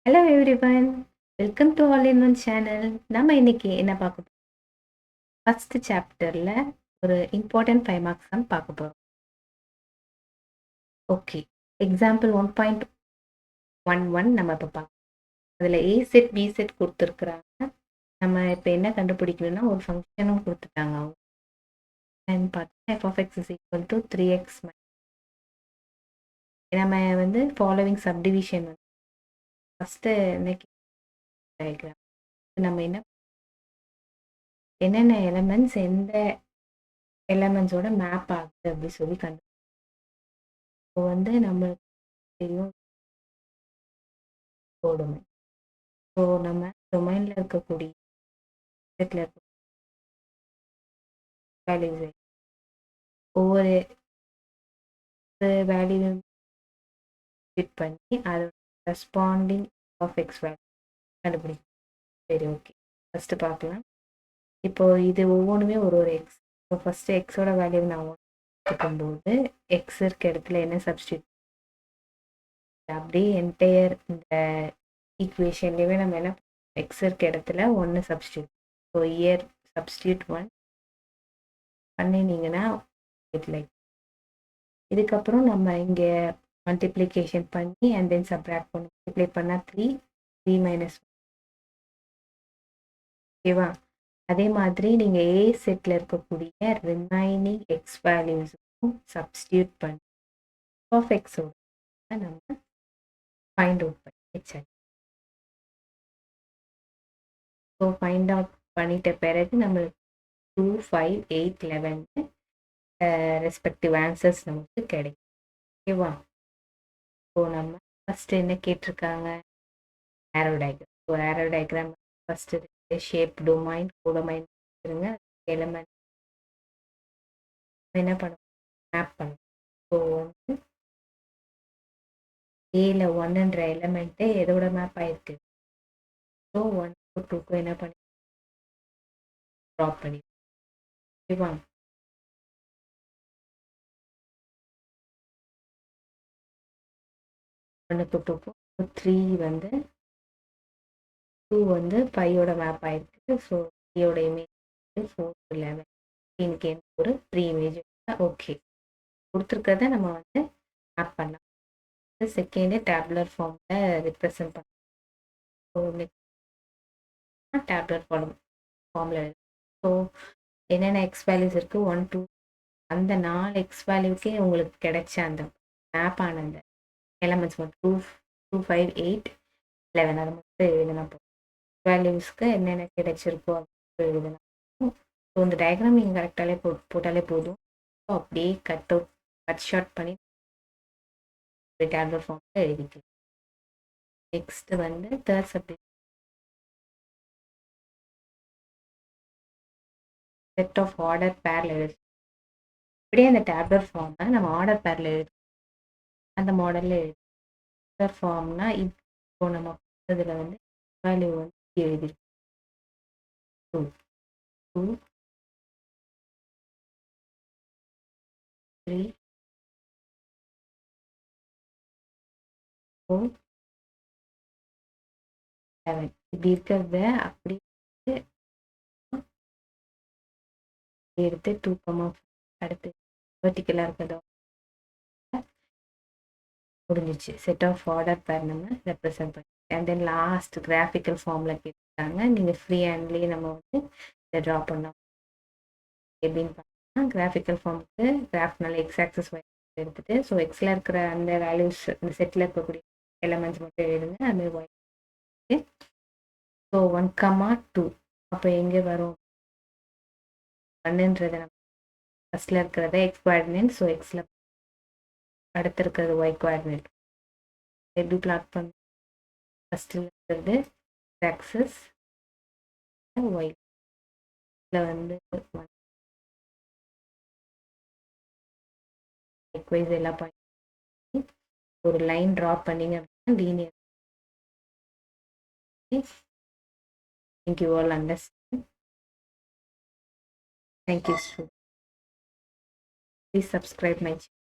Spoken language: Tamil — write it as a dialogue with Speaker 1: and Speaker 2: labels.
Speaker 1: Hello everyone, welcome to all in one channel. நம்ம இன்னைக்கு என்ன பார்க்க போறோம்? ஃபர்ஸ்ட் சாப்டர்ல ஒரு இம்பார்ட்டன்ட் 5 மார்க்ஸ் தான் பார்க்க போறோம். ஓகே, எக்ஸாம்பிள் 1.11 நம்ம இப்போ பார்க்கலாம். அதில் ஏ செட் பி செட் கொடுத்துருக்குறாங்க. நம்ம இப்போ என்ன கண்டுபிடிக்கணும்னா ஒரு ஃபங்க்ஷனும் கொடுத்துட்டாங்க அவங்க. அண்ட் பார்த்தா f of x is equal to 3x. நம்ம வந்து ஃபாலோவிங் சப்டிவிஷன் வந்து ஃபஸ்ட்டு இன்னைக்கு டயக்ராம் நம்ம என்னென்ன எலமெண்ட்ஸ் எந்த எலமெண்ட்ஸோட மேப் ஆகுது அப்படி சொல்லி இப்போ வந்து நம்மளுக்கு தெரியும் கோடொமைன். ஸோ நம்ம டொமைனில் இருக்கக்கூடிய செட்டில் இருக்க வேல்யூஸ் ஒவ்வொரு வேல்யூவும் ஃபிட் பண்ணி அதோட ரெஸ்பாண்டிங் ஆஃப் எக்ஸ் வேல்யூ கண்டுபிடிக்கும். சரி, ஓகே, ஃபஸ்ட்டு பார்க்கலாம். இப்போ இது ஒவ்வொன்றுமே ஒரு ஒரு எக்ஸ். இப்போ ஃபஸ்ட்டு எக்ஸோட வேல்யூ நான் எடுக்கும்போது எக்ஸ் இருக்க இடத்துல என்ன சப்ஸ்டியூட் அப்படியே என்டையர் இந்த ஈக்குவேஷன்லேயுமே நம்ம என்ன எக்ஸ் இருக்க இடத்துல ஒன்று சப்ஸ்டியூட். ஸோ இயர் சப்ஸ்டியூட் 1 பண்ணினீங்கன்னா லைக் இதுக்கப்புறம் நம்ம இங்கே மல்டிப்ளிகேஷன் பண்ணி அண்ட் தென் சப்ராக்ட் பண்ணி மல்டிப்ளை பண்ணால் 3 மைனஸ் ஓகேவா. அதே மாதிரி நீங்கள் ஏ செட்டில் இருக்கக்கூடிய ரிமைனிங் எக்ஸ் வேல்யூஸுக்கும் சப்ஸ்டியூட் பண்ணி ஆஃப் எக்ஸோட நம்ம ஃபைண்ட் அவுட் பண்ணி வச்சாச்சு. ஸோ ஃபைண்ட் அவுட் பண்ணிட்ட பிறகு நம்மளுக்கு 2, 5, 8, 11 ரெஸ்பெக்டிவ் ஆன்சர்ஸ் நமக்கு கிடைக்கும். ஓகேவா. ஸோ நம்ம ஃபஸ்ட்டு என்ன கேட்டிருக்காங்க, arrow diagram. So arrow diagram first shape domain codomain இருங்க எலமெண்ட் என்ன பண்ணும் மேப் பண்ணும். ஸோ வந்து ஏல 1ன்ற எலமெண்ட்டு எதோட மேப் ஆயிருக்கு. ஸோ 1 to 2க்கு என்ன பண்ணி ட்ராப் பண்ணி ஓகேவா. 1 to 2க்கும் 3 வந்து 2 வந்து 5யோட மேப் ஆயிருக்கு. ஸோ 3யோட இமேஜ் 4 to 11 எனக்கு ஒரு 3 இமேஜ். ஓகே, கொடுத்துருக்கிறத நம்ம வந்து மேப் பண்ணலாம். செகண்டு டேப்லர் ஃபார்மில் ரிப்ரசன்ட் பண்ணலாம். ஸோ நெக்ஸ்ட் டேப்லர் ஃபார்மில் ஸோ என்னென்ன எக்ஸ் வேல்யூஸ் இருக்குது 1, 2 அந்த 4 எக்ஸ் வேல்யூக்கே உங்களுக்கு கிடைச்ச அந்த மேப் ஆன அந்த எலமெண்ட்ஸ் மட்டும் 2, 5, 8, 11 அதை மட்டும் எழுதினா போதும். வேல்யூஸ்க்கு என்னென்ன கிடைச்சிருக்கோ அது எழுதினா. ஸோ இந்த டயக்ராம் நீங்கள் கரெக்டாலே போட்டாலே போதும். ஸோ அப்படியே கட் ஷார்ட் பண்ணி டேப்லர் ஃபார்மில் எழுதிக்கலாம். நெக்ஸ்ட் வந்து third subject set of order பேரில் எழுது. இப்படியே அந்த டேப்லர் ஃபார்மை நம்ம ஆர்டர் பேரில் எழுது அந்த மாடலில் எழுது. ஆர்டர் ஃபார்ம்னா இப்போ நம்ம இதில் வந்து வேல்யூ வந்து எழுதிருக்கு 2, 2, 3, 4, 11 இப்படி இருக்கிறத அப்படி எடுத்து 2, அடுத்து வெர்டிக்கலாக இருக்கிறதோ முடிஞ்சிச்சு. செட் ஆஃப் ஆர்டர் பேர் நம்ம ரெப்ரசன்ட் பண்ணி அண்ட் தென் லாஸ்ட் கிராஃபிக்கல் ஃபார்மில் கேட்டுருக்காங்க. நீங்கள் ஃப்ரீ ஹேண்ட்லேயே நம்ம வந்து இதை ட்ரா பண்ணோம். எப்படின்னு பார்த்தீங்கன்னா கிராஃபிக்கல் ஃபார்முக்கு கிராஃப்னால எக்ஸ் ஆக்சஸ் எடுத்துகிட்டு ஸோ எக்ஸில் இருக்கிற அந்த வேல்யூஸ் இந்த செட்டில் இருக்கக்கூடிய எலமெண்ட்ஸ் மட்டும் எழுதுங்க. அது ஒய் ஸோ 1, 2 அப்போ எங்கே வரும் 1ன்றதை நம்ம ஃபஸ்ட்டில் இருக்கிறத எக்ஸ் கோஆர்டினேட். ஸோ எக்ஸில் அடுத்து இருக்கிறது ஒய் கோஆர்டினேட். எப்படி பிளாட் பண்ண ஃபஸ்ட்டில் இருக்கிறது ஆக்சஸ் ஒய் வந்து எக்வைஸ் எல்லாம் பண்ணி ஒரு லைன் ட்ரா பண்ணிங்க அப்படின்னா linear. Thank you all understand. Thank you. Please subscribe my channel.